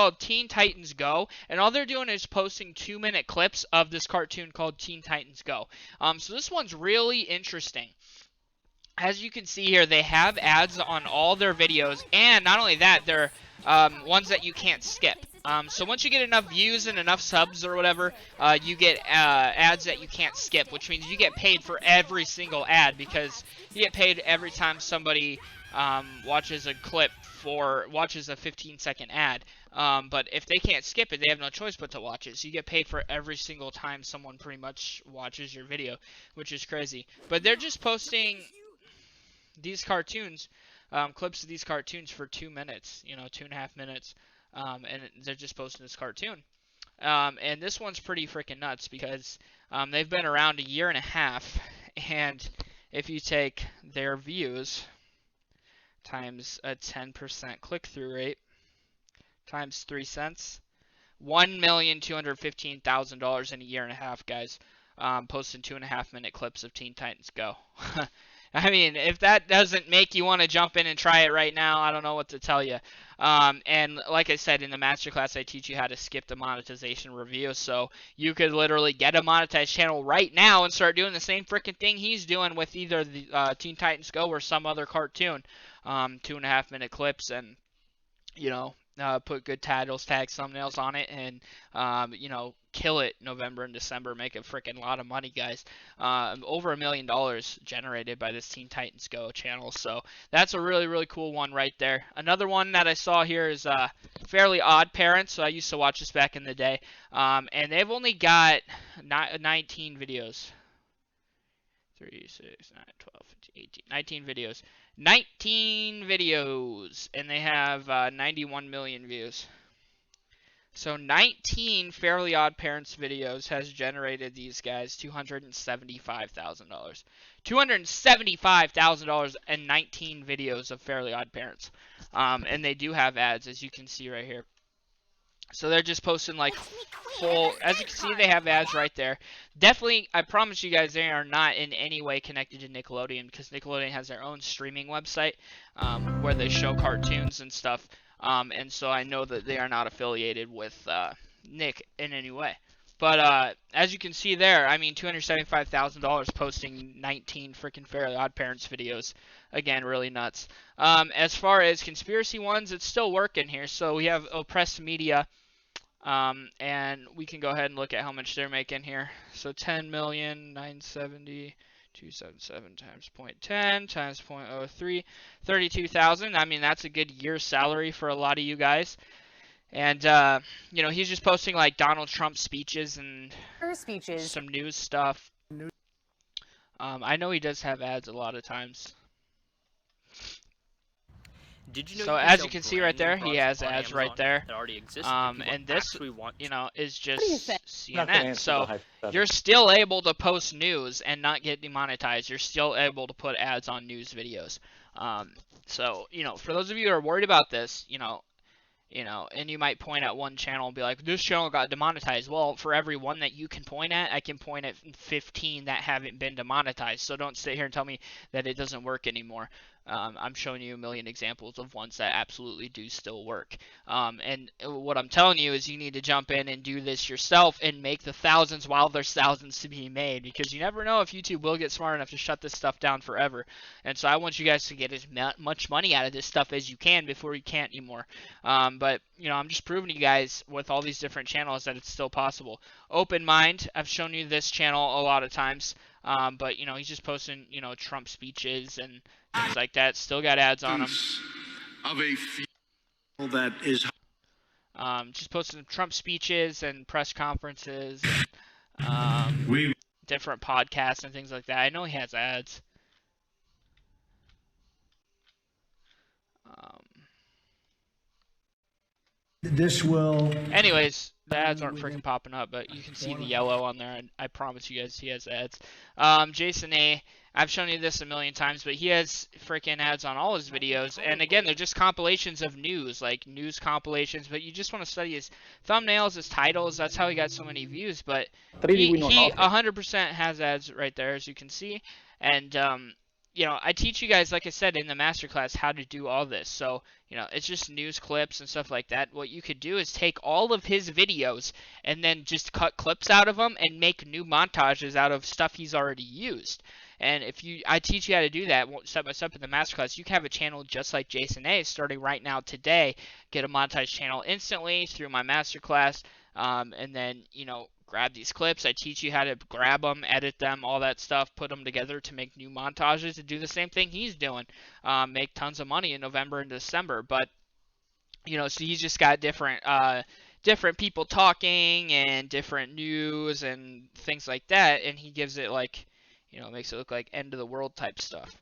called Teen Titans Go, and all they're doing is posting 2-minute clips of this cartoon called Teen Titans Go. So this one's really interesting. As you can see here, they have ads on all their videos, and not only that, they're ones that you can't skip. So once you get enough views and enough subs or whatever, you get ads that you can't skip, which means you get paid for every single ad, because you get paid every time somebody watches a 15-second ad. But if they can't skip it, they have no choice but to watch it. So you get paid for every single time someone pretty much watches your video, which is crazy. But they're just posting these cartoons, clips of these cartoons for 2 minutes, 2.5 minutes, and they're just posting this cartoon. And this one's pretty freaking nuts, because they've been around a year and a half, and if you take their views times a 10% click-through rate times 3 cents, $1,215,000 in a year and a half, guys, posting 2.5-minute clips of Teen Titans Go. I mean, if that doesn't make you want to jump in and try it right now, I don't know what to tell you. And like I said, in the masterclass, I teach you how to skip the monetization review. So you could literally get a monetized channel right now and start doing the same freaking thing he's doing with either the Teen Titans Go or some other cartoon. 2.5-minute clips, and put good titles, tags, thumbnails on it, and kill it November and December, make a freaking lot of money, guys. Over $1 million generated by this Teen Titans Go channel, so that's a really, really cool one right there. Another one that I saw here is Fairly Odd Parents. So I used to watch this back in the day, and they've only got 19 videos. 3, 6, 9, 12, 15, 18, 19 videos. 19 videos, and they have 91 million views. So 19 Fairly Odd Parents videos has generated these guys $275,000. $275,000 and 19 videos of Fairly Odd Parents. And they do have ads, as you can see right here. So they're just posting like full, as you can see, they have ads right there. Definitely, I promise you guys, they are not in any way connected to Nickelodeon, because Nickelodeon has their own streaming website where they show cartoons and stuff. And so I know that they are not affiliated with Nick in any way. But as you can see there, I mean, $275,000 posting 19 freaking Fairly Odd Parents videos. Again, really nuts. As far as conspiracy ones, it's still working here. So we have Oppressed Media, and we can go ahead and look at how much they're making here. So 10,970,277 times 0.10 times 0.03, 32,000. I mean, that's a good year's salary for a lot of you guys. And, he's just posting, like, Donald Trump speeches and some news stuff. I know he does have ads a lot of times. Did you know so as you can see right there, he has ads right there. That already exist, and this, is just CNN. So you're still able to post news and not get demonetized. You're still able to put ads on news videos. So, for those of you who are worried about this, and you might point at one channel and be like, this channel got demonetized. Well, for every one that you can point at, I can point at 15 that haven't been demonetized. So don't sit here and tell me that it doesn't work anymore. I'm showing you a million examples of ones that absolutely do still work. And what I'm telling you is you need to jump in and do this yourself and make the thousands while there's thousands to be made, because you never know if YouTube will get smart enough to shut this stuff down forever. And so I want you guys to get as much money out of this stuff as you can before you can't anymore. But, I'm just proving to you guys with all these different channels that it's still possible. Open Mind, I've shown you this channel a lot of times. But, he's just posting, Trump speeches and things like that. Still got ads on him. Of a field that is just posting Trump speeches and press conferences and different podcasts and things like that. I know he has ads. This will... Anyways, the ads aren't freaking popping up, but you can see the yellow on there, and I promise you guys he has ads. Jason A., I've shown you this a million times, but he has freaking ads on all his videos, and again, they're just compilations of news, like news compilations, but you just want to study his thumbnails, his titles. That's how he got so many views, but he 100% has ads right there, as you can see, and I teach you guys, like I said, in the masterclass how to do all this. So, it's just news clips and stuff like that. What you could do is take all of his videos and then just cut clips out of them and make new montages out of stuff he's already used. And I teach you how to do that step by step in the masterclass. You can have a channel just like Jason A. starting right now today. Get a montage channel instantly through my masterclass, and then grab these clips. I teach you how to grab them, edit them, all that stuff, put them together to make new montages and do the same thing he's doing. Make tons of money in November and December. But so he's just got different people talking and different news and things like that, and he gives it like makes it look like end of the world type stuff.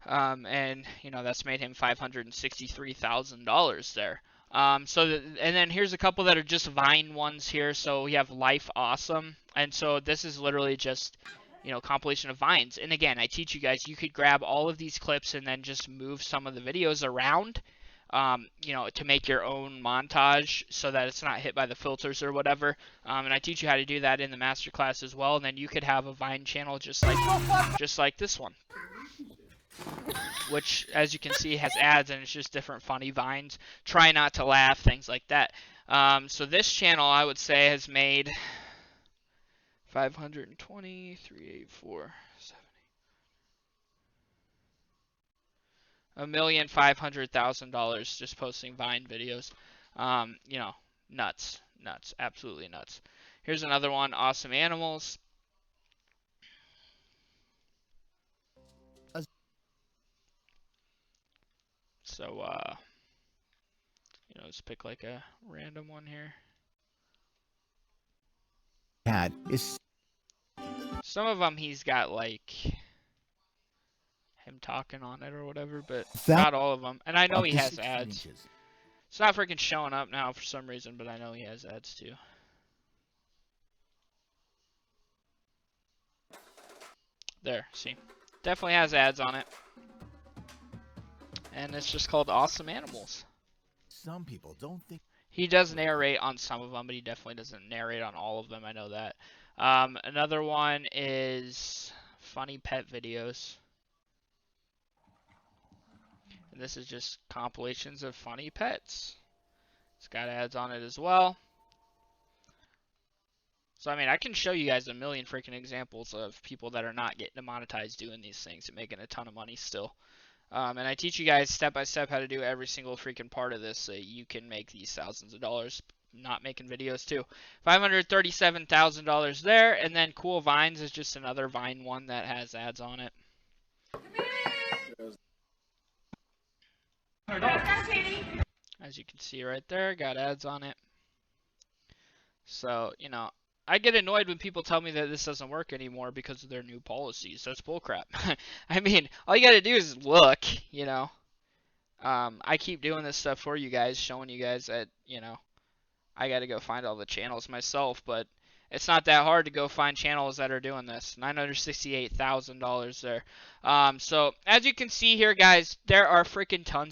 And that's made him $563,000 there. And then here's a couple that are just Vine ones here. So we have Life Awesome, and so this is literally just compilation of Vines. And again, I teach you guys, you could grab all of these clips and then just move some of the videos around, to make your own montage so that it's not hit by the filters or whatever. And I teach you how to do that in the masterclass as well. And then you could have a Vine channel just like this one, which, as you can see, has ads, and it's just different funny vines. Try not to laugh, things like that. So this channel, I would say, has made 520, 384, 1,500,000 just posting Vine videos. Nuts, absolutely nuts. Here's another one, Awesome Animals. So, let's pick like a random one here. Some of them he's got like him talking on it or whatever, but not all of them. And I know he has ads. It's not freaking showing up now for some reason, but I know he has ads too. There, see. Definitely has ads on it. And it's just called Awesome Animals. Some people don't think. He does narrate on some of them, but he definitely doesn't narrate on all of them. I know that. Another one is Funny Pet Videos. And this is just compilations of funny pets. It's got ads on it as well. So, I mean, I can show you guys a million freaking examples of people that are not getting demonetized doing these things and making a ton of money still. And I teach you guys step by step how to do every single freaking part of this so you can make these thousands of dollars not making videos too. $537,000 there. And then Cool Vines is just another Vine one that has ads on it. As you can see right there, got ads on it. So, I get annoyed when people tell me that this doesn't work anymore because of their new policies. That's bullcrap. I mean, all you gotta do is look, I keep doing this stuff for you guys, showing you guys that, I gotta go find all the channels myself, but it's not that hard to go find channels that are doing this. $968,000 there. So, as you can see here, guys, there are freaking tons